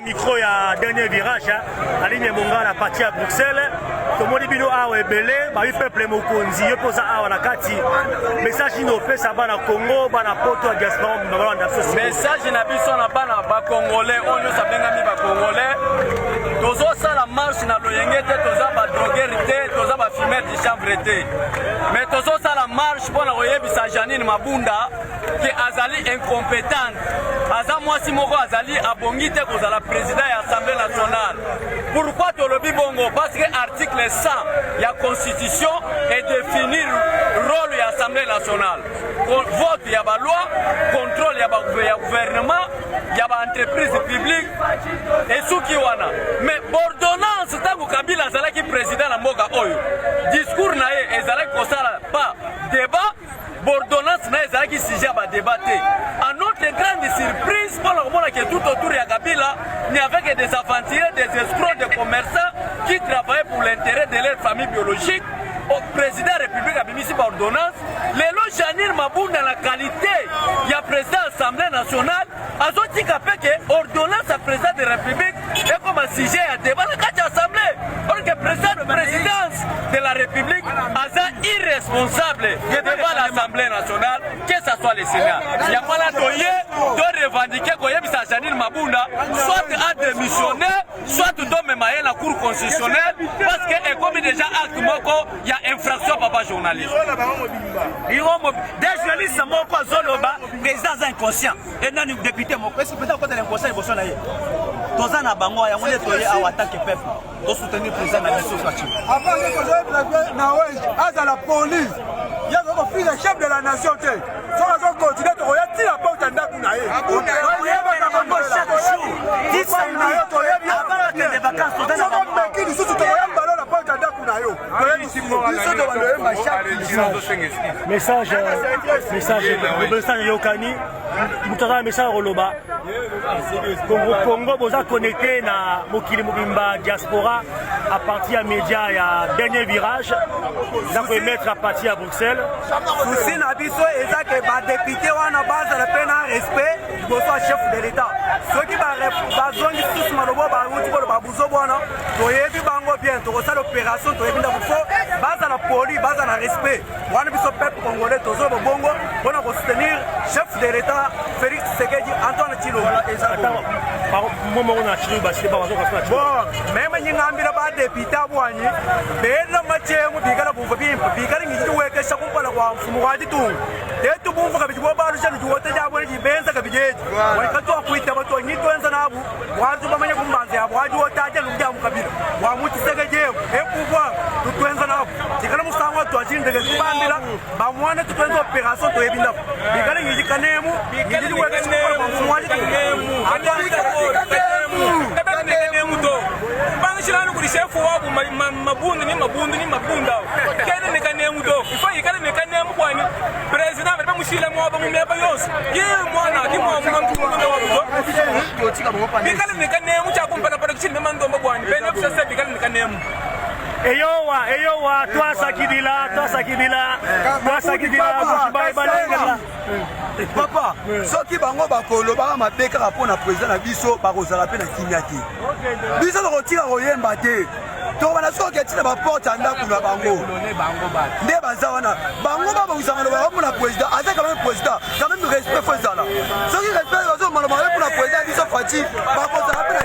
Micro ya dernier virage aligne monga na partie à Bruxelles tomoni bino awa ebele ba peuple mokonzi yo poza awa na kati message ino pesa bana Congo bana poto ya diaspora na Rwanda message na biso na bana ba congolais onyo sabengami ba congolais tozo sala marche na loyenge te toza ba droguer te toza ba fumer de chanvre te mais tozo sala marche pona koyebisa Janine Mabunda que azali incompétente aza mwasi moko azali abongi te kozala président de l'Assemblée nationale. Pourquoi tu le dis bongo? Parce que l'article 100 de la Constitution est définir le rôle de l'Assemblée nationale. Vote, il y a la loi, contrôle, il y a le gouvernement, il y a l'entreprise publique et ce qui est. Mais l'ordonnance, tant que Kabila est président de la Moga Oyo, discours n'est pas débat, l'ordonnance n'est pas sujet à débattre. À notre grande surprise, pour le moment que tout autour de Kabila, il n'y avait que des aventuriers, des escrocs, des commerçants qui travaillaient pour l'intérêt de leur famille biologique. Au président de la République a mis par ordonnance. Les lois Janine Mabunda, la qualité, il y a président de l'Assemblée nationale, a dit que l'ordonnance à président de la République est comme un sujet à débat dans l'Assemblée. Or que le président de la présidence de la République est irresponsable devant l'Assemblée nationale, que ce soit le Sénat. Il n'y a pas la de revendiquer que Janine Mabunda soit à démissionner, soit de mémailler la Cour constitutionnelle, parce que comme déjà acte moko, il y a infraction papa journaliste. Des journalistes sont encore zoloba, président inconscient. Et non, député, mon président de l'inconscient, il faut aller. Toza na bango ya ngone toye awatake peuple to soutenir président na biso fati avant que je na ouais à la police il y a le fils de chef de la nation te so va continuer to ya ti la porte ndaku na ye yeba na bango chaque jour 10 na to ya avant que les vacances to na bango qui sous to ya mbalo la porte ndaku na yo biso to balo yeba chaque message le message yokani mutaka message roloba Congo boza connecté na mokili mobimba diaspora à partir des médias ya dernier virage za ko mettre à partir à Bruxelles souci na biso eza ke ba député wana baza la pena respect boso chef de l'état ceux qui ba zongi tous malobo ba uti ko ba buzo bona to yebi bango bien to ça l'opération to yebi ndako fo baza la police baza na respect wana biso peuple congolais to zo bongo bona ko soutenir chef de l'état Félix Tshisekedi Antoine Tshilombo moment on a tiré parce que pas bon même ni ngambira ba député abwanyi bena machemu bigala buva bimpa bigala ngi weke shakumpala kwa mfumu wa ditungu etu bumva kabiji bo baru shanu wote jabwe ji benza kabijeji wakati wa kuita bato ni twenza nabu wazu bamanye kumbanze abo waji wotaje lungya mukabila wa muti segeje ekubwa tutwenza nabu tikala musango to ajinde ke kubambira bamwana tutwenza operation to ebinda bigala ngi kanemu ngi weke shakumpala kwa mfumu wa ditungu Bangishilano kuri chef wabo mabundu ni mabunda kene ne kanemu do ifa yikale ne kanemu kwani president bebe mushile mwabo mumeba yose ye mwana kimwa mumampundu wabo bikale ne kanemu cha kumpana para kushile mandomba kwani bene kusasa bikale ne kanemu eyowa twasakidila bye balengela papa soki bango bakolo baka mabe kaka mpona président na biso bakozala mpe na kimia te biso tokotika koyemba te tokobana soki etina baporte ya ndako na bango nde baza wana bango babongisa maloba mpona président aza quand même président quand même respect fo ezala soki respect bazomaloba mpona président biso fati bakozala mpe na